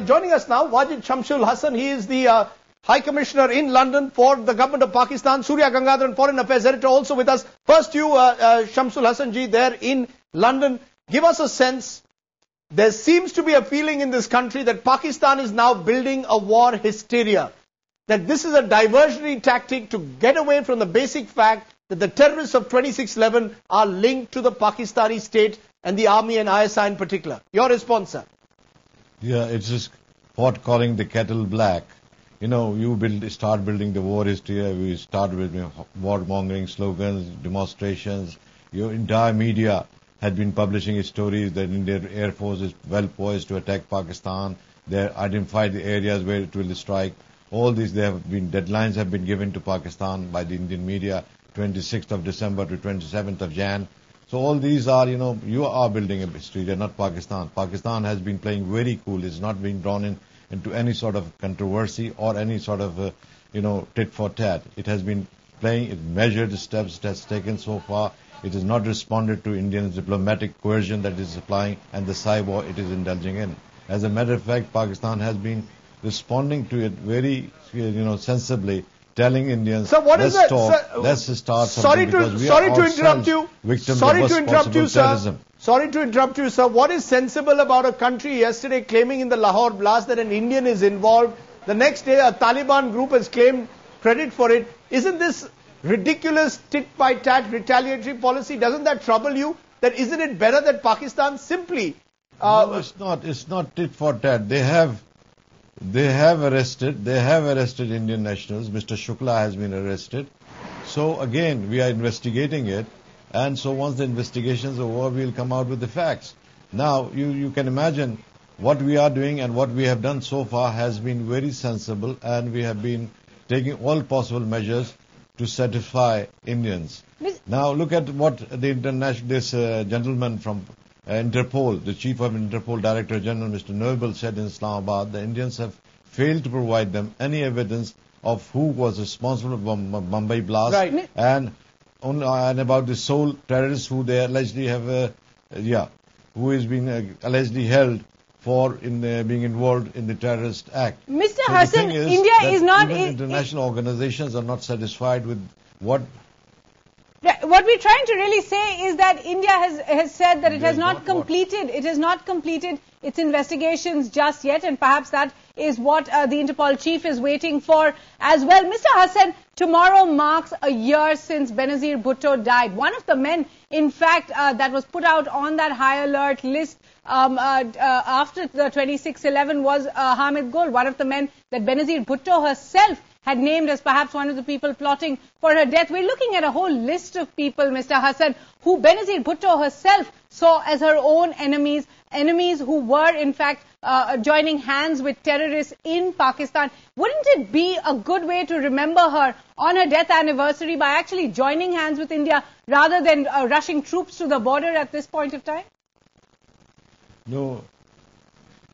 Joining us now, Wajid Shamsul Hasan. He is the High Commissioner in London for the government of Pakistan. Surya Gangadharan, Foreign Affairs Editor, also with us. First, you, Shamsul Hasan ji, there in London. Give us a sense. There seems to be a feeling in this country that Pakistan is now building a war hysteria. That this is a diversionary tactic to get away from the basic fact that the terrorists of 26/11 are linked to the Pakistani state and the army and ISI in particular. Your response, sir? Yeah, it's just pot calling the kettle black. You know, you start building the war hysteria, we start with war-mongering slogans, demonstrations. Your entire media had been publishing stories that Indian Air Force is well poised to attack Pakistan. They identified the areas where it will strike. All these, deadlines have been given to Pakistan by the Indian media, 26th of December to 27th of Jan. So all these are, you are building a hysteria, not Pakistan. Pakistan has been playing very cool. It's not being drawn into any sort of controversy or any sort of, tit for tat. It has been playing measured steps it has taken so far. It has not responded to Indian diplomatic coercion that it is applying and the cyber it is indulging in. As a matter of fact, Pakistan has been responding to it very, sensibly, telling Indians, so what let's start something because we are ourselves victims of worst possible terrorism. Sorry to interrupt you, sir. What is sensible about a country yesterday claiming in the Lahore blast that an Indian is involved? The next day, a Taliban group has claimed credit for it. Isn't this ridiculous tit-by-tat retaliatory policy? Doesn't that trouble you? That isn't it better that Pakistan simply... No, it's not. It's not tit for tat. They have arrested Indian nationals. Mr. Shukla has been arrested. So again, we are investigating it. And so once the investigations are over, we'll come out with the facts. Now, you can imagine what we are doing and what we have done so far has been very sensible, and we have been taking all possible measures to satisfy Indians. Now, look at what the this gentleman from Interpol, the chief of Interpol, Director General, Mr. Noble, said in Islamabad. The Indians have failed to provide them any evidence of who was responsible for Mumbai blast, right. and about the sole terrorist who they allegedly have, who is being allegedly held for being involved in the terrorist act. Mr. Hasan, India is not... International organizations are not satisfied with what... What we're trying to really say is that India has said that it has not completed its investigations just yet, and perhaps that is what the Interpol chief is waiting for as well. Mr. Hasan, tomorrow marks a year since Benazir Bhutto died. One of the men, in fact, that was put out on that high alert list after the 26/11 was Hamid Gul, one of the men that Benazir Bhutto herself had named as perhaps one of the people plotting for her death. We're looking at a whole list of people, Mr. Hasan, who Benazir Bhutto herself saw as her own enemies who were in fact joining hands with terrorists in Pakistan. Wouldn't it be a good way to remember her on her death anniversary by actually joining hands with India rather than rushing troops to the border at this point of time? No.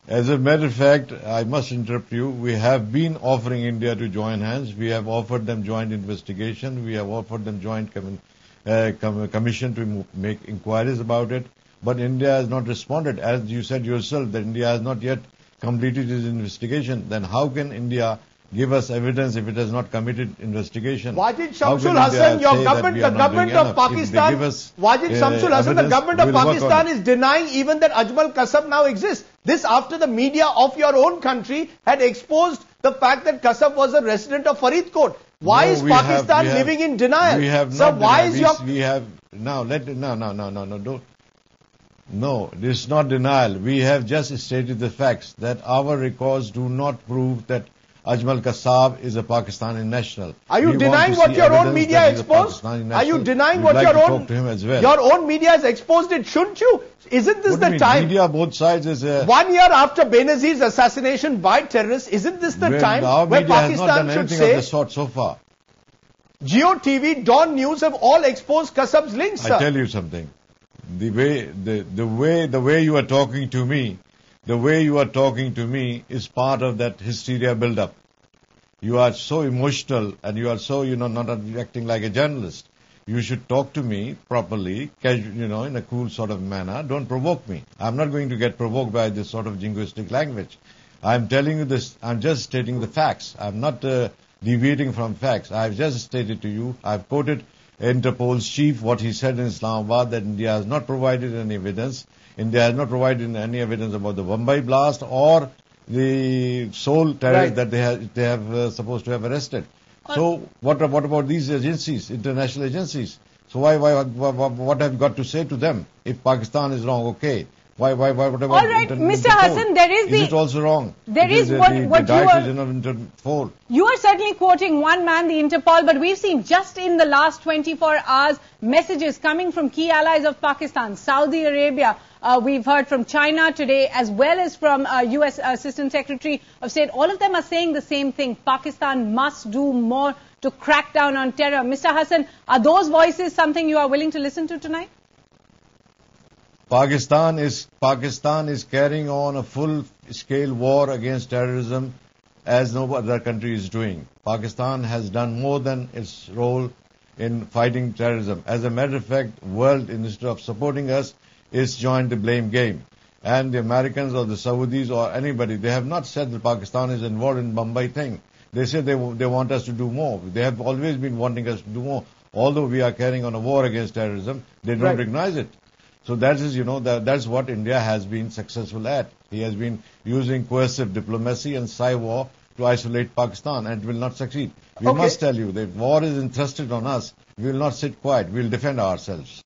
As a matter of fact, I must interrupt you. We have been offering India to join hands. We have offered them joint investigation. We have offered them joint commission to make inquiries about it. But India has not responded. As you said yourself, that India has not yet completed its investigation. Then how can India give us evidence if it has not committed investigation? Wajid Shamsul Hasan, your government, the government of Pakistan, Wajid Shamsul Hasan, the government of Pakistan is denying even that Ajmal Kasab now exists. This after the media of your own country had exposed the fact that Kasab was a resident of Faridkot. Why is Pakistan living in denial? We have so not why denied. No, this is not denial. We have just stated the facts that our records do not prove that Ajmal Kasab is a Pakistani national. Are you denying what your own media exposed? Are you denying what your own media has exposed it? Shouldn't you? Isn't this the time? Media, both sides is 1 year after Benazir's assassination by terrorists, isn't this the time where Pakistan should say? Of the sort so far. Geo TV, Dawn News have all exposed Kasab's links, sir. I tell you something. The way you are talking to me, is part of that hysteria build-up. You are so emotional and you are so, not acting like a journalist. You should talk to me properly, in a cool sort of manner. Don't provoke me. I'm not going to get provoked by this sort of jingoistic language. I'm telling you this, I'm just stating the facts. I'm not deviating from facts. I've just stated to you, I've quoted Interpol's chief, what he said in Islamabad, that India has not provided any evidence. India has not provided any evidence about the Mumbai blast or the sole terrorist that they have supposed to have arrested. So what about these agencies, international agencies? So what have you got to say to them? If Pakistan is wrong, okay. What about all right, Mr. Hassan, there is it also wrong? There is what you are. You are certainly quoting one man, the Interpol, but we've seen just in the last 24 hours messages coming from key allies of Pakistan, Saudi Arabia. We've heard from China today, as well as from U.S. Assistant Secretary of State. All of them are saying the same thing. Pakistan must do more to crack down on terror. Mr. Hassan, are those voices something you are willing to listen to tonight? Pakistan is carrying on a full-scale war against terrorism as no other country is doing. Pakistan has done more than its role in fighting terrorism. As a matter of fact, world, instead of supporting us, is joined the blame game. And the Americans or the Saudis or anybody, they have not said that Pakistan is involved in Mumbai thing. They say they want us to do more. They have always been wanting us to do more. Although we are carrying on a war against terrorism, they don't recognize it. So that is, that's what India has been successful at. He has been using coercive diplomacy and cyber war to isolate Pakistan, and it will not succeed. We must tell you, the war is entrusted on us. We will not sit quiet. We will defend ourselves.